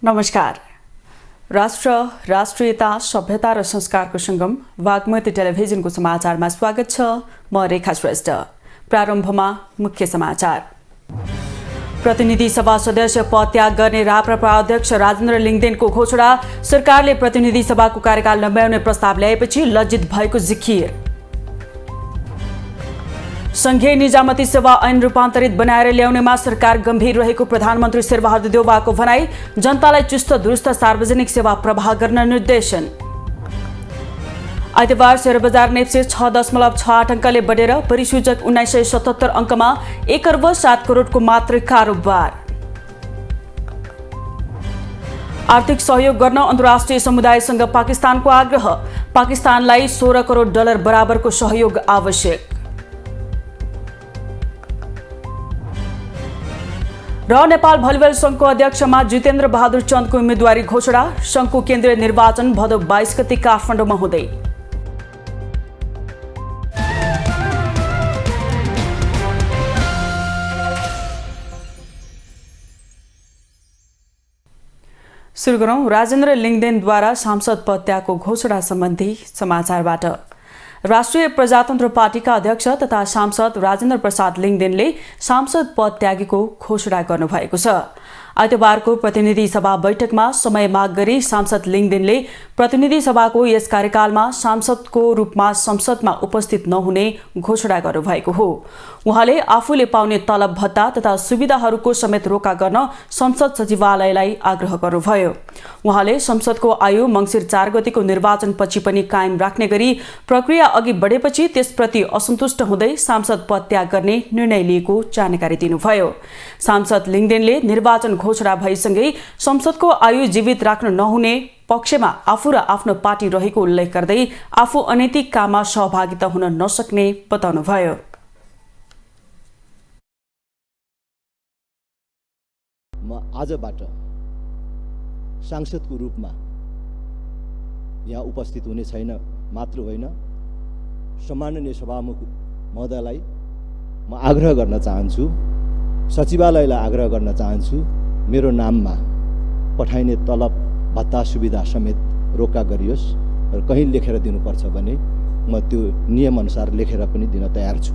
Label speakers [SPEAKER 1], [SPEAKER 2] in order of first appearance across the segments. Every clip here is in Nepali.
[SPEAKER 1] नमस्कार। राष्ट्र, राष्ट्रियता, सभ्यता र संस्कारको संगम वाग्मती टेलिभिजनको समाचारमा स्वागत छ। म रेखा श्रेष्ठ। प्रारम्भमा मुख्य समाचार। प्रतिनिधि सभा सदस्य पद त्याग गर्ने राप्रपा अध्यक्ष राजेन्द्र लिङदेनको घोषणा। सरकारले प्रतिनिधि सभाको कार्यकाल नम्ब्याउने प्रस्ताव ल्याएपछि लज्जित भएको जिकिर। संघीय निजामती सेवा ऐन रूपान्तरित बनाएर ल्याउनेमा सरकार गम्भीर रहेको प्रधानमन्त्री शेरबहादुर देउवाको भनाई। जनतालाई चुस्त दुरुस्त सार्वजनिक सेवा प्रवाह गर्न निर्देशन। आइतबार शेयर बजार नेप्से 6.68 अङ्कले बढेर परिसूचक 1977 अङ्कमा 1 अर्ब 7 करोडको मात्र कारोबार। आर्थिक सहयोग गर्न अन्तर्राष्ट्रिय समुदायसँग पाकिस्तानको आग्रह। पाकिस्तानलाई $16 करोड बराबरको सहयोग आवश्यक। र नेपाल भलिबल संघको अध्यक्षमा जितेन्द्र बहादुर चन्दको उम्मेदवारी घोषणा। संघको केन्द्रीय निर्वाचन भदौ 22 गते काठमाडौँमा हुँदै। सुरु गरौँ राजेन्द्र लिङदेनद्वारा सांसद पद त्यागको घोषणा सम्बन्धी समाचारबाट। राष्ट्रिय प्रजातन्त्र पार्टीका अध्यक्ष तथा सांसद राजेन्द्र प्रसाद लिङदेनले सांसद पद त्यागेको घोषणा गर्नुभएको छ। आइतबारको प्रतिनिधि सभा बैठकमा समय माग गरी सांसद लिङदेनले प्रतिनिधि सभाको यस कार्यकालमा सांसदको रूपमा संसदमा उपस्थित नहुने घोषणा गर्नुभएको हो। उहाँले आफूले पाउने तलब भत्ता तथा सुविधाहरूको समेत रोका गर्न संसद सचिवालयलाई आग्रह गर्नुभयो। उहाँले संसदको आयु मङ्सिर 4 गतेको निर्वाचनपछि पनि कायम राख्ने गरी प्रक्रिया अघि बढेपछि त्यसप्रति असन्तुष्ट हुँदै सांसद पद त्याग गर्ने निर्णय लिएको जानकारी दिनुभयो। सांसद लिङदेनले निर्वाचन घोषणा भएसँगै संसदको आयु जीवित राख्न नहुने पक्षमा आफू र आफ्नो पार्टी रहेको उल्लेख गर्दै आफू अनैतिक काममा सहभागिता हुन नसक्ने बताउनुभयो।
[SPEAKER 2] म आजबाट सांसदको रूपमा यहाँ उपस्थित हुने छैन मात्र होइन, सम्माननीय सभामुख महोदयलाई म आग्रह गर्न चाहन्छु, सचिवालयलाई आग्रह गर्न चाहन्छु, मेरो नाममा पठाइने तलब भत्ता सुविधा समेत रोका गरियोस् र कहीँ लेखेर दिनुपर्छ भने म त्यो नियमअनुसार लेखेर पनि दिन तयार छु।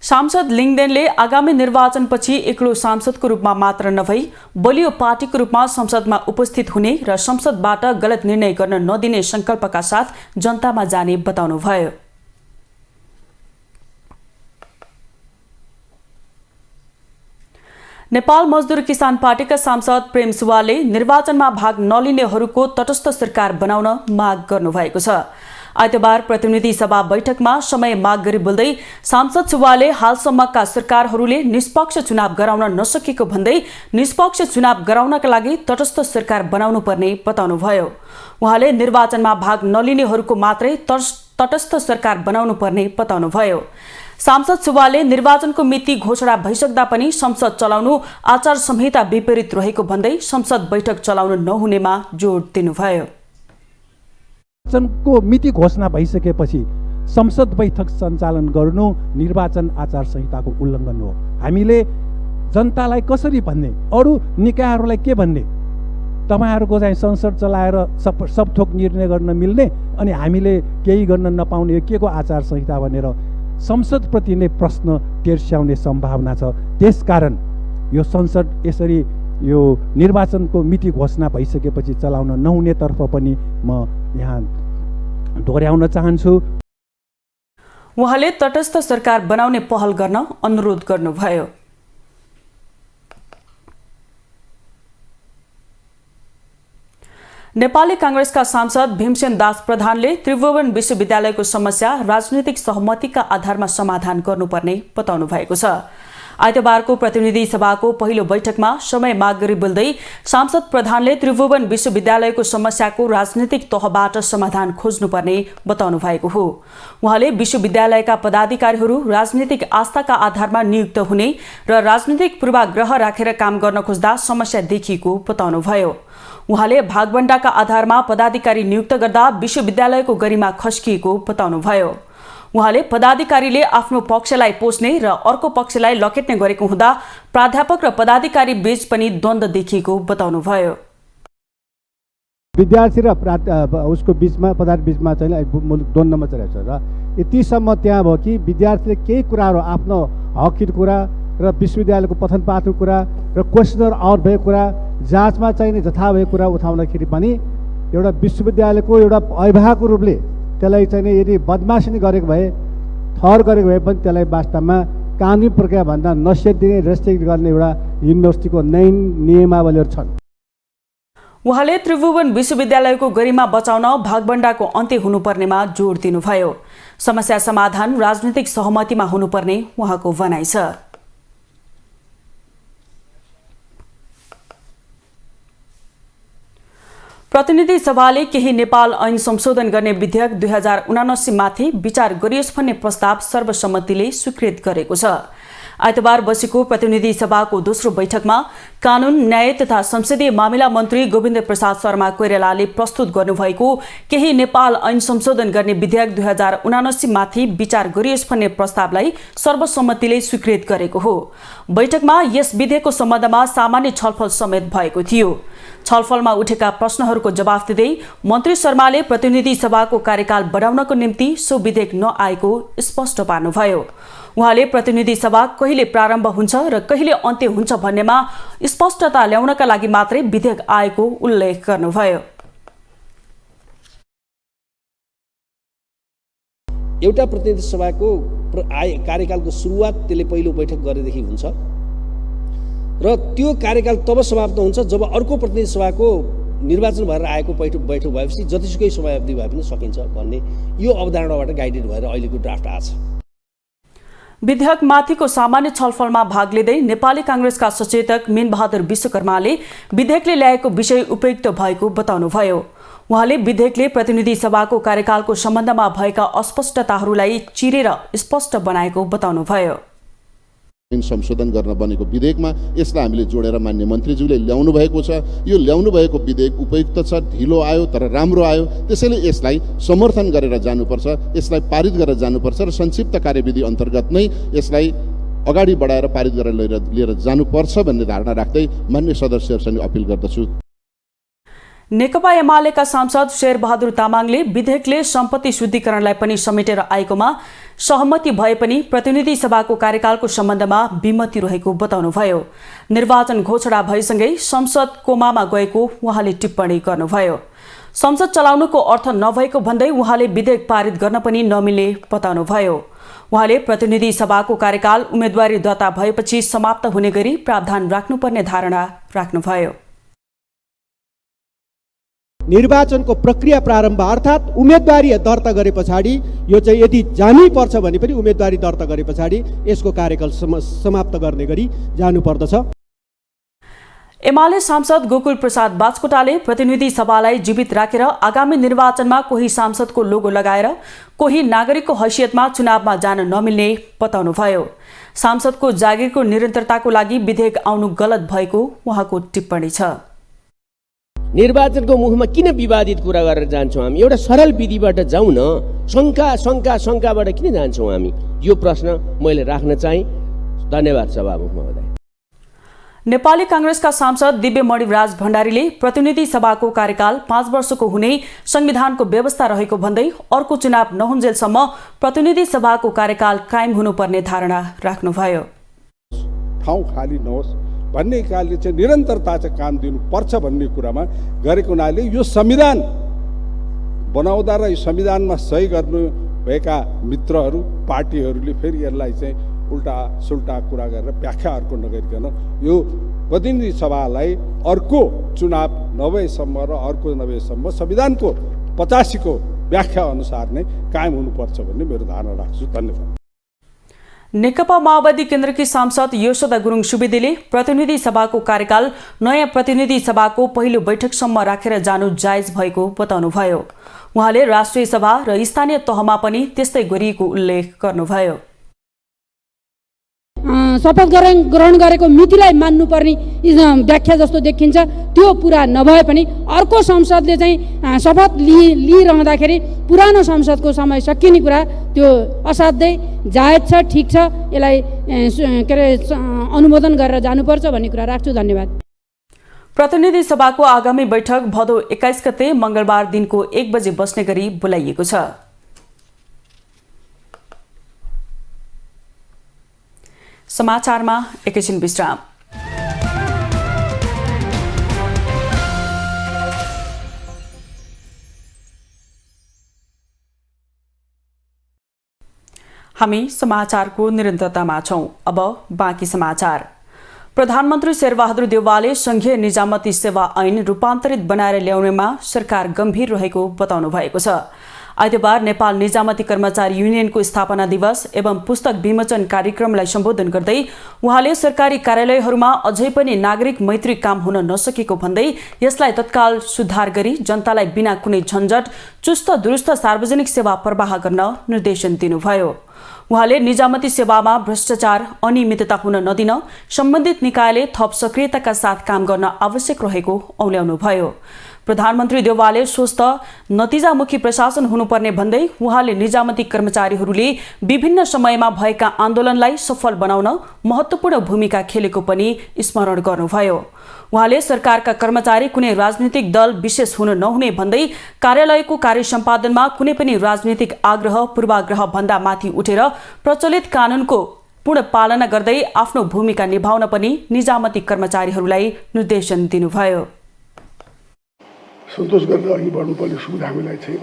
[SPEAKER 1] सांसद लिङदेनले आगामी निर्वाचनपछि एक्लो सांसदको रूपमा मात्र नभई बलियो पार्टीको रूपमा संसदमा उपस्थित हुने र संसदबाट गलत निर्णय गर्न नदिने संकल्पका साथ जनतामा जाने बताउनुभयो। नेपाल मजदुर किसान पार्टीका सांसद प्रेम सुवालले निर्वाचनमा भाग नलिनेहरूको तटस्थ सरकार बनाउन माग गर्नुभएको छ। आइतबार प्रतिनिधि सभा बैठकमा समय माग गरी बोल्दै सांसद सुवालले हालसम्मका सरकारहरूले निष्पक्ष चुनाव गराउन नसकेको भन्दै निष्पक्ष चुनाव गराउनका लागि तटस्थ सरकार बनाउनु पर्ने बताउनुभयो। उहाँले निर्वाचनमा भाग नलिनेहरूको मात्रै तटस्थ सरकार बनाउनु पर्ने बताउनुभयो। सांसद सुवालले निर्वाचनको मिति घोषणा भइसक्दा पनि संसद चलाउनु आचार संहिता विपरीत रहेको भन्दै संसद बैठक चलाउनु नहुनेमा जोड दिनुभयो।
[SPEAKER 3] निर्वाचनको मिति घोषणा भइसकेपछि संसद बैठक सञ्चालन गर्नु निर्वाचन आचार संहिताको उल्लङ्घन हो। हामीले जनतालाई कसरी भन्ने, अरू निकायहरूलाई के भन्ने, तपाईँहरूको चाहिँ संसद चलाएर सब थोक निर्णय गर्न मिल्ने अनि हामीले केही गर्न नपाउने, के को आचार संहिता भनेर संसदप्रति नै प्रश्न तेर्स्याउने सम्भावना छ। त्यसकारण यो संसद यसरी यो निर्वाचनको मिति घोषणा भइसकेपछि चलाउन नहुनेतर्फ पनि म यहाँ दोहोर्याउन चाहन्छु।
[SPEAKER 1] उहाँले तटस्थ सरकार बनाउने पहल गर्न अनुरोध गर्नुभयो। नेपाली कांग्रेसका सांसद भीमसेन दास प्रधानले त्रिभुवन विश्वविद्यालयको समस्या राजनीतिक सहमतिका आधारमा समाधान गर्नुपर्ने बताउनु भएको छ। आइतबारको प्रतिनिधि सभाको पहिलो बैठकमा समय माग गरी बोल्दै सांसद प्रधानले त्रिभुवन विश्वविद्यालयको समस्याको राजनीतिक तहबाट समाधान खोज्नुपर्ने बताउनु भएको हो। उहाँले विश्वविद्यालयका पदाधिकारीहरू राजनीतिक आस्थाका आधारमा नियुक्त हुने र राजनीतिक पूर्वाग्रह राखेर काम गर्न खोज्दा समस्या देखिएको बताउनुभयो। उहाँले भागबण्डाका आधारमा पदाधिकारी नियुक्त गर्दा विश्वविद्यालयको गरिमा खस्किएको बताउनुभयो। उहाँले पदाधिकारीले आफ्नो पक्षलाई पोस्ने र अर्को पक्षलाई लखेट्ने गरेको हुँदा प्राध्यापक र पदाधिकारी बीच पनि द्वन्द्व देखिएको बताउनुभयो।
[SPEAKER 4] विद्यार्थी र उसको बीचमा पदाधिकारी बीचमा चाहिँ मुलुक द्वन्द्वमा चलेको छ र यतिसम्म त्यहाँ भयो कि विद्यार्थीले केही कुराहरू आफ्नो हकहित कुरा र विश्वविद्यालयको पठन पाठको कुरा र क्वेसनर आउट भएको कुरा जाँचमा चाहिने जथा भएको कुरा उठाउँदाखेरि पनि एउटा विश्वविद्यालयको एउटा अभिभावकको रूपले त्यसलाई चाहिँ यदि बदमासी गरेको भए थर गरेको भए पनि त्यसलाई वास्तवमा कानुनी प्रक्रियाभन्दा नसिहत दिने रेस्ट्रिक्ट गर्ने एउटा युनिभर्सिटीको नियमावलीहरू छन्।
[SPEAKER 1] उहाँले त्रिभुवन विश्वविद्यालयको गरिमा बचाउन भागबण्डाको अन्त्य हुनुपर्नेमा जोड दिनुभयो। समस्या समाधान राजनीतिक सहमतिमा हुनुपर्ने उहाँको भनाइ छ। प्रतिनिधि सभाले केही नेपाल ऐन संशोधन गर्ने विधेयक 2079 माथि विचार गरियोस् भन्ने प्रस्ताव सर्वसम्मतिले स्वीकृत गरेको छ। आइतबार बसेको प्रतिनिधि सभाको दोस्रो बैठकमा कानून न्याय तथा संसदीय मामिला मन्त्री गोविन्द प्रसाद शर्मा कोइरालाले प्रस्तुत गर्नुभएको केही नेपाल ऐन संशोधन गर्ने विधेयक 2079 माथि विचार गरियोस् भन्ने प्रस्तावलाई सर्वसम्मतिले स्वीकृत गरेको हो। बैठकमा यस विधेयकको सम्बन्धमा सामान्य छलफल समेत भएको थियो। छलफलमा उठेका प्रश्नहरूको जवाफ दिँदै मन्त्री शर्माले प्रतिनिधि सभाको कार्यकाल बढाउनको निम्ति सो विधेयक नआएको स्पष्ट पार्नुभयो। उहाँले प्रतिनिधि सभा कहिले प्रारम्भ हुन्छ र कहिले अन्त्य हुन्छ भन्नेमा स्पष्टता ल्याउनका लागि मात्रै विधेयक आएको उल्लेख गर्नुभयो।
[SPEAKER 5] एउटा प्रतिनिधि सभाको कार्यकालको सुरुवात त्यसले पहिलो बैठक गरेदेखि हुन्छ र त्यो कार्यकाल तब समाप्त हुन्छ जब अर्को प्रतिनिधि सभाको निर्वाचन भएर आएको बैठक भएपछि जतिसुकै समयावधि भए पनि सकिन्छ भन्ने यो अवधारणाबाट गाइडेड भएर अहिलेको ड्राफ्ट आछ।
[SPEAKER 1] विधेयक माथिको सामान्य छलफलमा भाग लिँदै नेपाली कांग्रेसका सचेतक मीनबहादुर विश्वकर्माले विधेयकले ल्याएको विषय उपयुक्त भएको बताउनुभयो। उहाँले विधेयकले प्रतिनिधि सभाको कार्यकालको सम्बन्धमा भएका अस्पष्टताहरूलाई चिरेर स्पष्ट बनाएको बताउनुभयो।
[SPEAKER 6] संशोधन गर्न बनेको विधेयकमा यसलाई हामीले जोडेर मान्य मन्त्रीज्यूले ल्याउनु भएको छ। यो ल्याउनु भएको विधेयक उपयुक्त छ, ढिलो आयो तर राम्रो आयो। त्यसैले यसलाई समर्थन गरेर जानुपर्छ, यसलाई पारित गरेर जानुपर्छ र संक्षिप्त कार्यविधि अन्तर्गत नै यसलाई अगाडि बढाएर पारित गरेर लिएर जानुपर्छ भन्ने धारणा राख्दै मान्य सदस्यहरूसँग अपिल गर्दछु।
[SPEAKER 1] नेकपा एमालेका सांसद शेरबहादुर तामाङले विधेयकले सम्पत्ति शुद्धिकरणलाई पनि समेटेर आएकोमा सहमति भए पनि प्रतिनिधि सभाको कार्यकालको सम्बन्धमा विमति रहेको बताउनुभयो। निर्वाचन घोषणा भएसँगै संसद कोमामा गएको उहाँले टिप्पणी गर्नुभयो। संसद चलाउनुको अर्थ नभएको भन्दै उहाँले विधेयक पारित गर्न पनि नमिल्ने बताउनुभयो। उहाँले प्रतिनिधि सभाको कार्यकाल उम्मेदवारी दर्ता भएपछि समाप्त हुने गरी प्रावधान राख्नुपर्ने धारणा राख्नुभयो।
[SPEAKER 7] निर्वाचनको प्रक्रिया प्रारम्भ अर्थात् उम्मेदवारी दर्ता गरे पछाडि यो चाहिँ यदि जानै पर्छ भने पनि उम्मेदवारी दर्ता गरे पछाडि यसको कार्यकाल समाप्त गर्ने गरी जानुपर्दछ।
[SPEAKER 1] एमाले सांसद गोकुल प्रसाद बाजकोटाले प्रतिनिधि सभालाई जीवित राखेर आगामी निर्वाचनमा कोही सांसदको लोगो लगाएर कोही नागरिकको हैसियतमा चुनावमा जान नमिल्ने बताउनुभयो। सांसदको जागिरको निरन्तरताको लागि विधेयक आउनु गलत भएको उहाँको टिप्पणी छ।
[SPEAKER 5] निर्वाचनको मुखमा किन विवादित कुरा गरेर जान्छौँ हामी? एउटा सरल विधिबाट जाउँ न। शङ्काबाट किन जान्छौँ हामी? यो प्रश्न मैले राख्न चाहे। धन्यवाद सभामुख महोदय।
[SPEAKER 1] नेपाली कांग्रेसका सांसद दिव्य मणिराज भण्डारीले प्रतिनिधि सभाको कार्यकाल 5 वर्षको हुने संविधानको व्यवस्था रहेको भन्दै अर्को चुनाव नहुन्जेलसम्म प्रतिनिधि सभाको कार्यकाल कायम हुनुपर्ने धारणा राख्नुभयो।
[SPEAKER 8] ठाउँ खाली नहोस् भन्ने कारणले चाहिँ निरन्तरता चाहिँ काम दिनुपर्छ भन्ने कुरामा गरेको हुनाले यो संविधान बनाउँदा र यो संविधानमा सही गर्नु भएका मित्रहरू पार्टीहरूले फेरि यसलाई चाहिँ उल्टा सुल्टा कुरा गरेर व्याख्या अर्को नगरिकन यो प्रतिनिधि सभालाई अर्को चुनाव नभएसम्म र अर्को नभएसम्म संविधानको 85 को व्याख्या अनुसार नै कायम हुनुपर्छ भन्ने मेरो धारणा राख्छु। धन्यवाद।
[SPEAKER 1] नेकपा माओवादी केन्द्रकी सांसद यशोदा गुरुङ सुवेदीले प्रतिनिधि सभाको कार्यकाल नयाँ प्रतिनिधि सभाको पहिलो बैठकसम्म राखेर जानु जायज भएको बताउनुभयो। उहाँले राष्ट्रिय सभा र स्थानीय तहमा पनि त्यस्तै गरिएको उल्लेख गर्नुभयो।
[SPEAKER 9] शपथ ग्रहण गरेको मितिलाई मान्नुपर्ने व्याख्या जस्तो देखिन्छ। त्यो पुरा नभए पनि अर्को संसदले चाहिँ शपथ लिइरहँदाखेरि पुरानो संसदको समय सकिने कुरा त्यो असाध्यै जायज छ, ठिक छ। यसलाई के अरे अनुमोदन गरेर जानुपर्छ भन्ने कुरा राख्छु। धन्यवाद।
[SPEAKER 1] प्रतिनिधि सभाको आगामी बैठक भदौ 21 गते मंगलबार दिनको 1 बजे बस्ने गरी बोलाइएको छ। समाचारमा एकैछिन विश्राम। हामी समाचारको निरन्तरतामा छौं। अब बाँकी समाचार। प्रधानमन्त्री शेरबहादुर देउवाले संघीय निजामती सेवा ऐन रूपान्तरित बनाएर ल्याउनेमा सरकार गम्भीर रहेको बताउनु भएको छ। आइतबार नेपाल निजामती कर्मचारी युनियनको स्थापना दिवस एवं पुस्तक विमोचन कार्यक्रमलाई सम्बोधन गर्दै उहाँले सरकारी कार्यालयहरूमा अझै पनि नागरिक मैत्री काम हुन नसकेको भन्दै यसलाई तत्काल सुधार गरी जनतालाई बिना कुनै झन्झट चुस्त दुरुस्त सार्वजनिक सेवा प्रवाह गर्न निर्देशन दिनुभयो। उहाँले निजामती सेवामा भ्रष्टाचार अनियमितता हुन नदिन सम्बन्धित निकायले थप सक्रियताका साथ काम गर्न आवश्यक रहेको औल्याउनुभयो। प्रधानमन्त्री देउवाले स्वस्थ नतिजामुखी प्रशासन हुनुपर्ने भन्दै उहाँले निजामती कर्मचारीहरूले विभिन्न समयमा भएका आन्दोलनलाई सफल बनाउन महत्त्वपूर्ण भूमिका खेलेको पनि स्मरण गर्नुभयो। उहाँले सरकारका कर्मचारी कुनै राजनीतिक दल विशेष हुन नहुने भन्दै कार्यालयको कार्य सम्पादनमा कुनै पनि राजनीतिक आग्रह पूर्वाग्रह भन्दा माथि उठेर प्रचलित कानूनको पूर्ण पालना गर्दै आफ्नो भूमिका निभाउन पनि निजामती कर्मचारीहरूलाई निर्देशन दिनुभयो।
[SPEAKER 10] सन्तोष गरेर अघि बढ्नुपर्ने सुविधा हामीलाई छैन।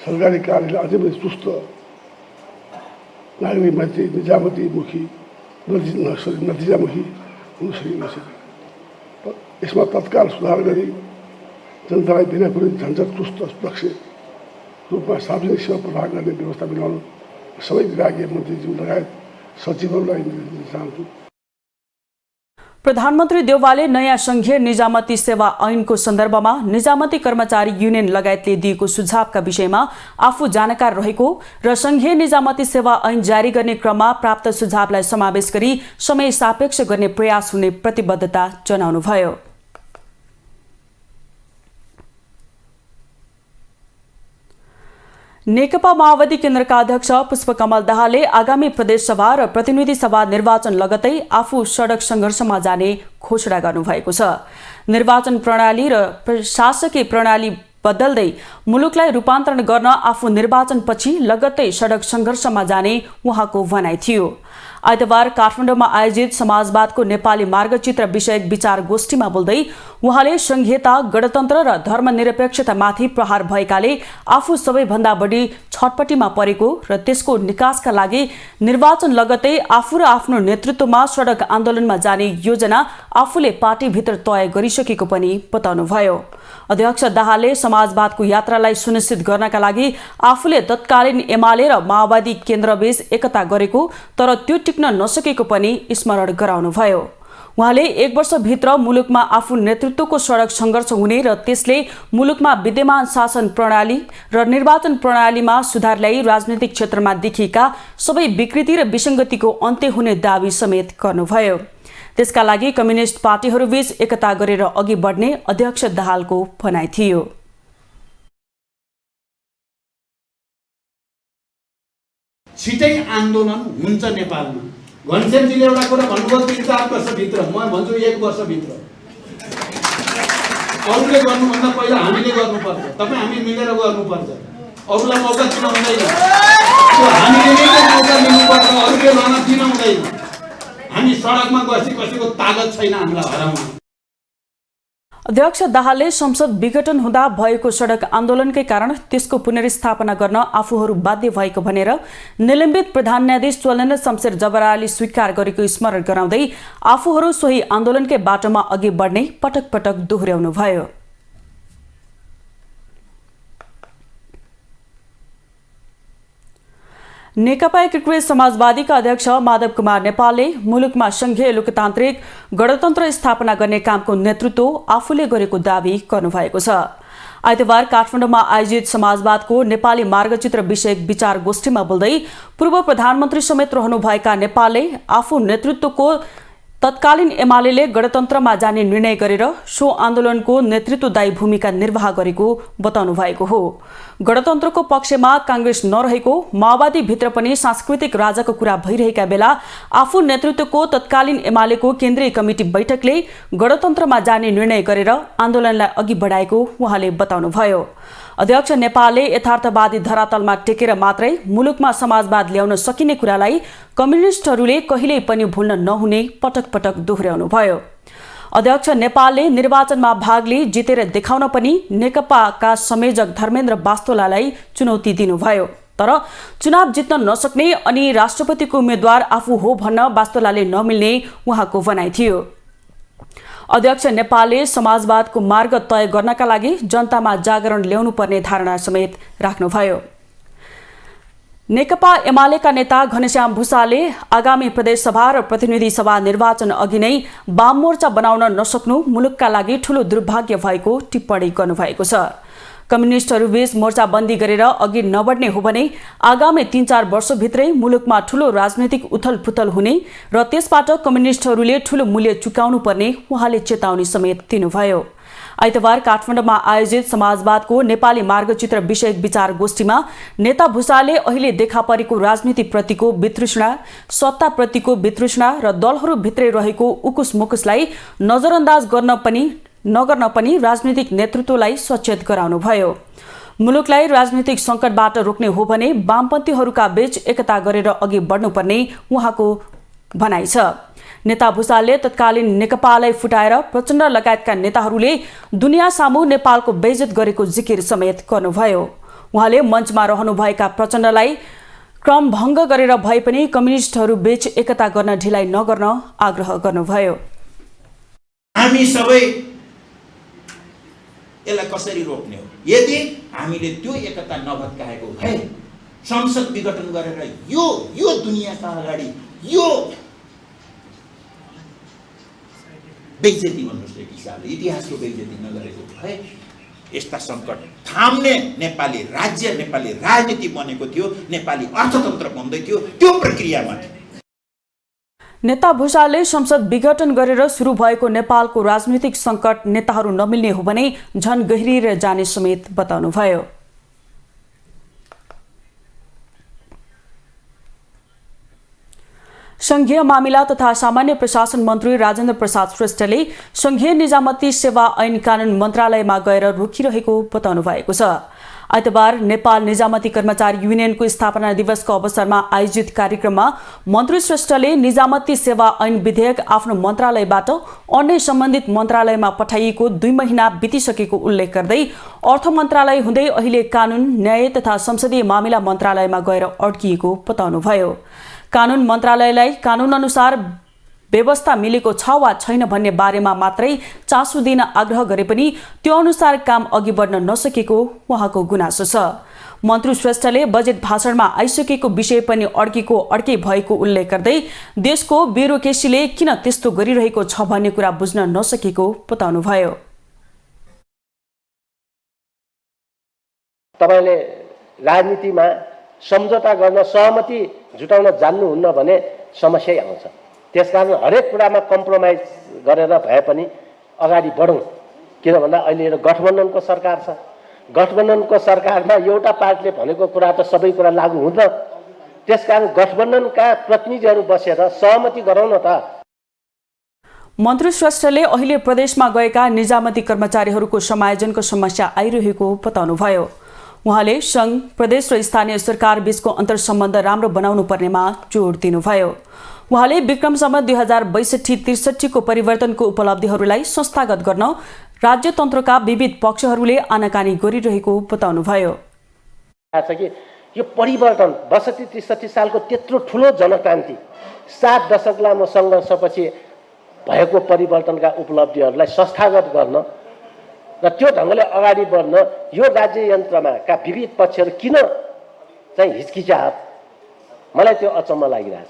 [SPEAKER 10] सरकारी कार्यालय अझै पनि चुस्त नागरिक मान्छे निजामतीमुखी नतिजामुखी हुन सकिन सक्छ। यसमा तत्काल सुधार गरी जनतालाई बिना कुनै झन्झट चुस्त पक्ष रूपमा सार्वजनिक सेवा प्रवाह गर्ने व्यवस्था बनाउन सबै विभागीय मन्त्रीज्यू लगायत सचिवहरूलाई निर्देश दिन चाहन्छु।
[SPEAKER 1] प्रधानमन्त्री देउवाले नयाँ संघीय निजामती सेवा ऐनको सन्दर्भमा निजामती कर्मचारी युनियन लगायतले दिएको सुझावका विषयमा आफू जानकार रहेको र संघीय निजामती सेवा ऐन जारी गर्ने क्रममा प्राप्त सुझावलाई समावेश गरी समय सापेक्ष गर्ने प्रयास हुने प्रतिबद्धता जनाउनुभयो। नेकपा माओवादी केन्द्रका अध्यक्ष पुष्पकमल दाहालले आगामी प्रदेश सभा र प्रतिनिधि सभा निर्वाचन लगतै आफू सडक सङ्घर्षमा जाने घोषणा गर्नुभएको छ। निर्वाचन प्रणाली र प्रशासकीय प्रणाली बदल्दै मुलुकलाई रूपान्तरण गर्न आफू निर्वाचनपछि लगत्तै सडक सङ्घर्षमा जाने उहाँको भनाइ थियो। आइतबार काठमाडौँमा आयोजित समाजवादको नेपाली मार्गचित्र विषयक विचार गोष्ठीमा बोल्दै उहाँले संघीयता गणतन्त्र र धर्मनिरपेक्षतामाथि प्रहार भएकाले आफू सबैभन्दा बढी छटपटीमा परेको र त्यसको निकासका लागि निर्वाचन लगत्तै आफू र आफ्नो नेतृत्वमा सडक आन्दोलनमा जाने योजना आफूले पार्टीभित्र तय गरिसकेको पनि बताउनुभयो। अध्यक्ष दाहालले समाजवादको यात्रालाई सुनिश्चित गर्नका लागि आफूले तत्कालीन एमाले र माओवादी केन्द्रबीच एकता गरेको तर त्यो टिक्न नसकेको पनि स्मरण गराउनुभयो। उहाँले 1 वर्षभित्र मुलुकमा आफू नेतृत्वको सडक सङ्घर्ष हुने र त्यसले मुलुकमा विद्यमान शासन प्रणाली र निर्वाचन प्रणालीमा सुधार ल्याई राजनीतिक क्षेत्रमा देखिएका सबै विकृति र विसङ्गतिको अन्त्य हुने दावी समेत गर्नुभयो। त्यसका लागि कम्युनिस्ट पार्टीहरूबीच एकता गरेर अघि बढ्ने अध्यक्ष दाहालको भनाइ थियो।
[SPEAKER 11] छिटै आन्दोलन हुन्छ नेपालमा। घनश्यामजीले एउटा कुरा भन्नुभयो 3-4 वर्षभित्र, म भन्छु 1 वर्षभित्र। अरूले गर्नुभन्दा पहिला हामीले गर्नुपर्छ। तपाईँ हामी मिलेर गर्नुपर्छ। अरूलाई मौका दिन हुँदैन। त्यो हामीले नै मौका लिनुपर्छ, अरूले गर्न दिन हुँदैन। हामी सडकमा गएपछि कसैको तागत छैन हामीलाई हराउन।
[SPEAKER 1] अध्यक्ष दाहालले संसद विघटन हुँदा भएको सडक आन्दोलनकै कारण त्यसको पुनर्स्थापना गर्न आफूहरू बाध्य भएको भनेर निलम्बित प्रधान न्यायाधीश चोलेन्द्र शमशेर जबराले स्वीकार गरेको स्मरण गराउँदै आफूहरू सोही आन्दोलनकै बाटोमा अघि बढ्ने पटक पटक दोहोर्याउनुभयो। नेकपा एकीकृत समाजवादीका अध्यक्ष माधव कुमार नेपालले मुलुकमा संघीय लोकतान्त्रिक गणतन्त्र स्थापना गर्ने कामको नेतृत्व आफूले गरेको दावी गर्नुभएको छ। आइतबार काठमाडौँमा आयोजित समाजवादको नेपाली मार्गचित्र विषयक विचार गोष्ठीमा बोल्दै पूर्व प्रधानमन्त्री समेत रहनुभएका नेपालले आफू नेतृत्वको तत्कालीन एमाले गणतन्त्रमा जाने निर्णय गरेर सो आन्दोलनको नेतृत्वदायी भूमिका निर्वाह गरेको बताउनु भएको हो। गणतन्त्रको पक्षमा कांग्रेस नरहेको, माओवादी भित्र पनि सांस्कृतिक राजाको कुरा भइरहेका बेला आफू नेतृत्वको तत्कालीन एमालेको केन्द्रीय कमिटी बैठकले गणतन्त्रमा जाने निर्णय गरेर आन्दोलनलाई अघि बढाएको उहाँले बताउनुभयो। अध्यक्ष नेपालले यथार्थवादी धरातलमा टेकेर मात्रै मुलुकमा समाजवाद ल्याउन सकिने कुरालाई कम्युनिस्टहरूले कहिल्यै पनि भुल्न नहुने पटक पटक दोहोर्याउनुभयो। अध्यक्ष नेपालले निर्वाचनमा भाग लिई जितेर देखाउन पनि नेकपाका संयोजक धर्मेन्द्र बास्तोलालाई चुनौती दिनुभयो। तर चुनाव जित्न नसक्ने अनि राष्ट्रपतिको उम्मेद्वार आफू हो भन्न बास्तोलाले नमिल्ने उहाँको भनाइ थियो। अध्यक्ष नेपालले समाजवादको मार्ग तय गर्नका लागि जनतामा जागरण ल्याउनु पर्ने धारणा समेत राख्नुभयो। नेकपा एमालेका नेता घनश्याम भूषालले आगामी प्रदेश सभा र प्रतिनिधि सभा निर्वाचन अघि नै वाम मोर्चा बनाउन नसक्नु मुलुकका लागि ठूलो दुर्भाग्य भएको टिप्पणी गर्नुभएको छ। कम्युनिस्टहरूबीच मोर्चाबन्दी गरेर अघि नबढ्ने हो भने आगामी 3-4 वर्षभित्रै मुलुकमा ठूलो राजनैतिक उथलपुथल हुने र त्यसबाट कम्युनिस्टहरूले ठूलो मूल्य चुकाउनु पर्ने उहाँले चेतावनी समेत दिनुभयो। आइतबार काठमाडौँमा आयोजित समाजवादको नेपाली मार्गचित्र विषयक विचार गोष्ठीमा नेता भूषालले अहिले देखा परेको राजनीतिप्रतिको वितृष्णा, सत्ताप्रतिको वितृष्णा र दलहरूभित्रै रहेको उकुस मुकुसलाई नजरअन्दाज नगर्न पनि राजनीतिक नेतृत्वलाई सचेत गराउनुभयो। मुलुकलाई राजनीतिक संकटबाट रोक्ने हो भने वामपन्थीहरूका बीच एकता गरेर अघि बढ्नुपर्ने उहाँको भनाइ छ। नेता भूषालले तत्कालीन नेकपालाई फुटाएर प्रचण्ड लगायतका नेताहरूले दुनिया सामु नेपालको बेइज्जत गरेको जिकिर समेत गर्नुभयो। उहाँले मञ्चमा रहनुभएका प्रचण्डलाई क्रमभङ्ग गरेर भए पनि कम्युनिस्टहरू बीच एकता गर्न ढिलाइ नगर्न आग्रह गर्नुभयो।
[SPEAKER 12] हामी सबै यसलाई कसरी रोक्ने हो? यदि हामीले त्यो एकता नभत्काएको भए संसद विघटन गरेर यो दुनियाँका अगाडि यो बेइज्जती भन्नुहोस् एक हिसाबले इतिहासको बेइज्जती नगरेको भए यस्ता सङ्कट थाम्ने नेपाली राज्य, नेपाली राजनीति बनेको थियो, नेपाली अर्थतन्त्र बन्दै थियो। त्यो प्रक्रियामा
[SPEAKER 1] नेता भूषालले संसद विघटन गरेर सुरु भएको नेपालको राजनीतिक संकट नेताहरू नमिल्ने हो भने झन गहिरिएर जाने समेत बताउनुभयो। संघीय मामिला तथा सामान्य प्रशासन मन्त्री राजेन्द्र प्रसाद श्रेष्ठले संघीय निजामती सेवा ऐन कानून मन्त्रालयमा गएर रोकिरहेको बताउनु भएको छ। आइतबार नेपाल निजामती कर्मचारी युनियनको स्थापना दिवसको अवसरमा आयोजित कार्यक्रममा मन्त्री श्रेष्ठले निजामती सेवा ऐन विधेयक आफ्नो मन्त्रालयबाट अन्य सम्बन्धित मन्त्रालयमा पठाइएको 2 महिना बितिसकेको उल्लेख गर्दै अर्थ मन्त्रालय हुँदै अहिले कानून, न्याय तथा संसदीय मामिला मन्त्रालयमा गएर अड्किएको बताउनुभयो। कानून मन्त्रालयलाई कानून अनुसार व्यवस्था मिलेको छ वा छैन भन्ने बारेमा मात्रै चासो दिन आग्रह गरे पनि त्यो अनुसार काम अघि बढ्न नसकेको उहाँको गुनासो छ। मन्त्री श्रेष्ठले बजेट भाषणमा आइसकेको विषय पनि अड्कै भएको उल्लेख गर्दै देशको ब्युरोक्रेसीले किन त्यस्तो गरिरहेको छ भन्ने कुरा बुझ्न नसकेको बताउनुभयो।
[SPEAKER 13] तपाईले राजनीतिमा सम्झौता गर्न, सहमति जुटाउन जान्नुहुन्न भने समस्या आउँछ। त्यसकारण हरेक कुरामा कम्प्रोमाइज गरेर भए पनि अगाडि बढौँ। किन भन्दा अहिले यो गठबन्धनको सरकार छ। गठबन्धनको सरकारमा एउटा पार्टीले भनेको कुरा त सबै कुरा लागू हुँदैन। त्यसकारण गठबन्धनका प्रतिनिधिहरू बसेर सहमति गरौँ न त।
[SPEAKER 1] मन्त्री श्रेष्ठले अहिले प्रदेशमा गएका निजामती कर्मचारीहरूको समायोजनको समस्या आइरहेको बताउनुभयो। उहाँले सङ्घ, प्रदेश र स्थानीय सरकार बीचको अन्तर्सम्बन्ध राम्रो बनाउनु पर्नेमा जोड दिनुभयो। उहाँले विक्रम सम्वत 2062-63 को परिवर्तनको उपलब्धिहरूलाई संस्थागत गर्न राज्यतन्त्रका विविध पक्षहरूले आनाकानी गरिरहेको बताउनुभयो।
[SPEAKER 13] यो परिवर्तन 62-63 सालको त्यत्रो ठुलो जनक्रान्ति 7 दशक लामो सङ्घर्षपछि भएको परिवर्तनका उपलब्धिहरूलाई संस्थागत गर्न र त्यो ढङ्गले अगाडि बढ्न यो राज्य यन्त्रमा का विविध पक्षहरू किन चाहिँ हिचकिचाहट, मलाई त्यो अचम्म लागिरहेछ।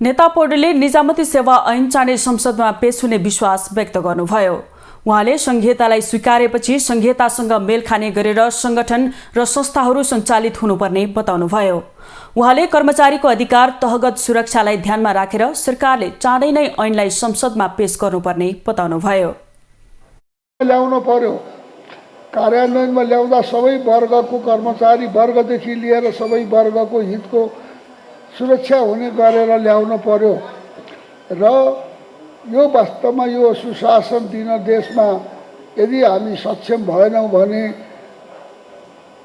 [SPEAKER 1] नेता पौडेलले निजामती सेवा ऐन चाँडै संसदमा पेश हुने विश्वास व्यक्त गर्नुभयो। उहाँले संहितालाई स्वीकारेपछि संहितासँग मेल खाने गरेर संगठन र संस्थाहरू सञ्चालित हुनुपर्ने बताउनुभयो। उहाँले कर्मचारीको अधिकार तहगत सुरक्षालाई ध्यानमा राखेर सरकारले चाँडै नै ऐनलाई संसदमा पेश गर्नुपर्ने बताउनुभयो।
[SPEAKER 10] ल्याउनु पर्यो, कार्यान्वयनमा ल्याउँदा सबै वर्गको कर्मचारी वर्गदेखि लिएर सबै वर्गको हितको सुरक्षा हुने गरेर ल्याउनु पर्यो र यो वास्तवमा यो सुशासन दिन देशमा यदि हामी सक्षम भएनौँ भने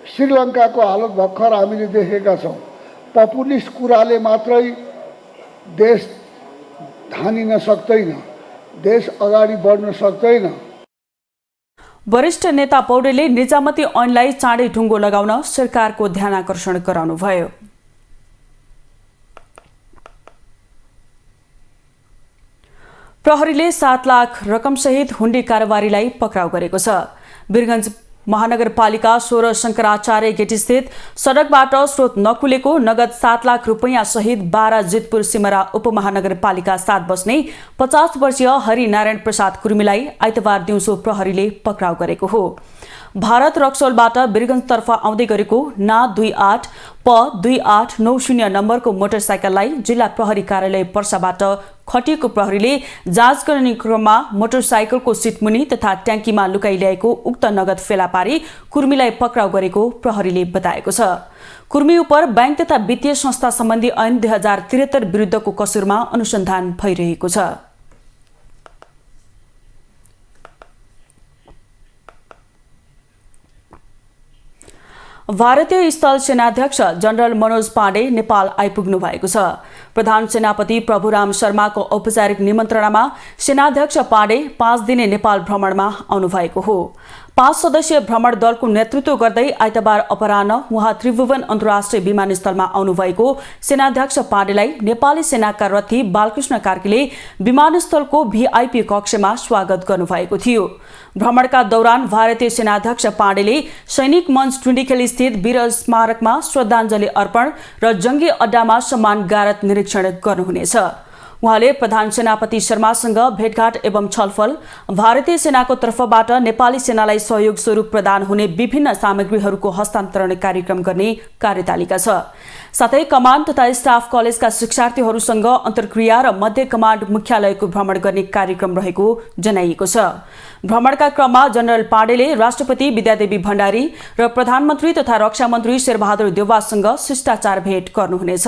[SPEAKER 10] श्रीलङ्काको हालत भर्खर हामीले देखेका छौँ। पपुलिस्ट कुराले मात्रै देश धानिन सक्दैन, देश अगाडि बढ्न सक्दैन।
[SPEAKER 1] वरिष्ठ नेता पौडेलले निजामती ऐनलाई चाँडै टुङ्गो लगाउन सरकारको ध्यानाकर्षण गराउनुभयो। प्रहरीले 7 लाख रकमसहित हुण्डी कारोबारीलाई पक्राउ गरेको छ। वीरगञ्ज महानगरपालिका 16 शङ्कराचार्य गेटस्थित सडकबाट स्रोत नखुलेको नगद 7 लाख रुपैयाँ सहित 12 जितपुर सिमरा उपमहानगरपालिका 7 बस्ने 50 वर्षीय हरिनारायण प्रसाद कुर्मीलाई आइतबार दिउँसो प्रहरीले पक्राउ गरेको हो। भारत रक्सोलबाट वीरगञ्जतर्फ आउँदै गरेको ना 28 प 2890 नम्बरको मोटरसाइकललाई जिल्ला प्रहरी कार्यालय पर्साबाट खटिएको प्रहरीले जाँच गर्ने क्रममा मोटरसाइकलको सिटमुनि तथा ट्याङ्कीमा लुकाई ल्याएको उक्त नगद फेला पारी कुर्मीलाई पक्राउ गरेको प्रहरीले बताएको छ। कुर्मी उप बैंक तथा वित्तीय संस्था सम्बन्धी ऐन 2073 विरुद्धको कसुरमा अनुसन्धान भइरहेको छ। भारतीय स्थल सेनाध्यक्ष जनरल मनोज पाण्डे नेपाल आइपुग्नु भएको छ। प्रधान सेनापति प्रभुराम शर्माको औपचारिक निमन्त्रणामा सेनाध्यक्ष पाण्डे 5 दिने नेपाल भ्रमणमा आउनुभएको हो। 5 सदस्यीय भ्रमण दलको नेतृत्व गर्दै आइतबार अपराह्न उहाँ त्रिभुवन अन्तर्राष्ट्रिय विमानस्थलमा आउनुभएको सेनाध्यक्ष पाण्डेलाई नेपाली सेनाका रथी बालकृष्ण कार्कीले विमानस्थलको भिआइपी कक्षमा स्वागत गर्नुभएको थियो। भ्रमणका दौरान भारतीय सेनाध्यक्ष पाण्डेले सैनिक मञ्च टुण्डिखेल स्थित वीर स्मारकमा श्रद्धाञ्जली अर्पण र जङ्गी अड्डामा सम्मान गारत निरीक्षण गर्नुहुनेछ। उहाँले प्रधान सेनापति शर्मासँग भेटघाट एवं छलफल, भारतीय सेनाको तर्फबाट नेपाली सेनालाई सहयोग स्वरूप प्रदान हुने विभिन्न सामग्रीहरूको हस्तान्तरण कार्यक्रम गर्ने कार्यतालिका छ। साथै कमान्ड तथा स्टाफ कलेजका शिक्षार्थीहरूसँग अन्तर्क्रिया र मध्य कमान्ड मुख्यालयको भ्रमण गर्ने कार्यक्रम रहेको जनाइएको छ। भ्रमणका क्रममा जनरल पाण्डेले राष्ट्रपति विद्यादेवी भण्डारी र प्रधानमन्त्री तथा रक्षा मन्त्री शेरबहादुर देउवासँग शिष्टाचार भेट गर्नुहुनेछ।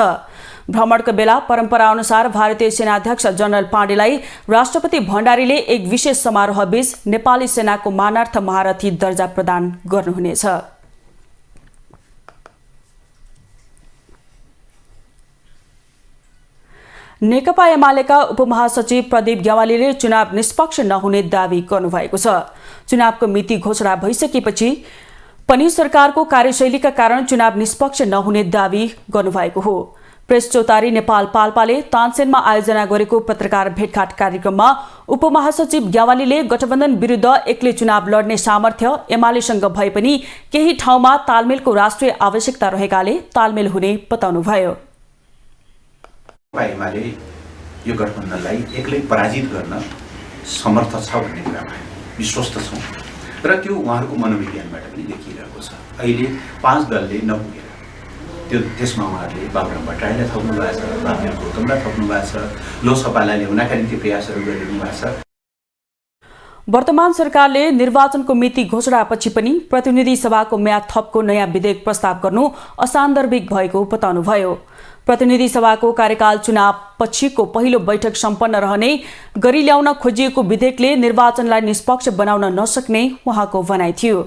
[SPEAKER 1] भ्रमणको बेला परम्परा अनुसार भारतीय सेनाध्यक्ष जनरल पाण्डेलाई राष्ट्रपति भण्डारीले एक विशेष समारोहबीच नेपाली सेनाको मानार्थ महारथी दर्जा प्रदान गर्नुहुनेछ। नेकपा एमालेका उपमहासचिव प्रदीप ग्यावालीले चुनाव निष्पक्ष नहुने दावी गर्नुभएको छ। चुनावको मिति घोषणा भइसकेपछि पनि सरकारको कार्यशैलीका कारण चुनाव निष्पक्ष नहुने दावी गर्नुभएको हो। प्रेस चौतारी नेपाल पाल्पाले तानसेनमा आयोजना गरेको पत्रकार भेटघाट कार्यक्रममा उपमहासचिव ग्यावालीले गठबन्धन विरुद्ध एक्लै चुनाव लड्ने सामर्थ्य एमालेसँग भए पनि केही ठाउँमा तालमेलको राष्ट्रिय आवश्यकता रहेकाले तालमेल हुने बताउनुभयो।
[SPEAKER 12] एमाले यो गठबन्धनलाई एक्लै पराजित गर्न समर्थ छ भन्ने कुरामा विश्वस्त छौँ र त्यो उहाँहरूको मनोविज्ञानबाट पनि देखिरहेको छ। अहिले 5 दलले नपुगेर त्यसमा उहाँहरूले बाबुराम भट्टराईलाई थप्नु भएको छ, बाबुराम गौतमलाई थप्नु भएको छ, लोकसभालाई ल्याउनका निम्ति प्रयासहरू गरिरहनु भएको छ।
[SPEAKER 1] वर्तमान सरकारले निर्वाचनको मिति घोषणापछि पनि प्रतिनिधि सभाको म्याद थपको नयाँ विधेयक प्रस्ताव गर्नु असान्दर्भिक भएको बताउनुभयो। प्रतिनिधि सभाको कार्यकाल चुनाव पछिको पहिलो बैठक सम्पन्न रहने गरी ल्याउन खोजिएको विधेयकले निर्वाचनलाई निष्पक्ष बनाउन नसक्ने उहाँको भनाइ थियो।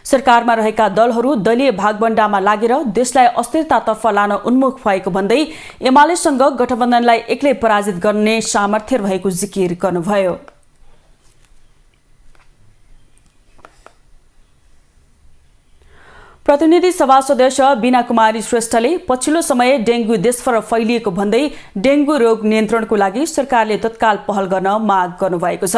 [SPEAKER 1] सरकारमा रहेका दलहरू दलीय भागबण्डामा लागेर देशलाई अस्थिरतातर्फ लान उन्मुख भएको भन्दै एमालेसँग गठबन्धनलाई एक्लै पराजित गर्ने सामर्थ्य रहेको जिकिर गर्नुभयो। प्रतिनिधि सभा सदस्य बीना कुमारी श्रेष्ठले पछिल्लो समय डेंगू देशभर फैलिएको भन्दै डेंगू रोग नियन्त्रणको लागि सरकारले तत्काल पहल गर्न माग गर्नुभएको छ।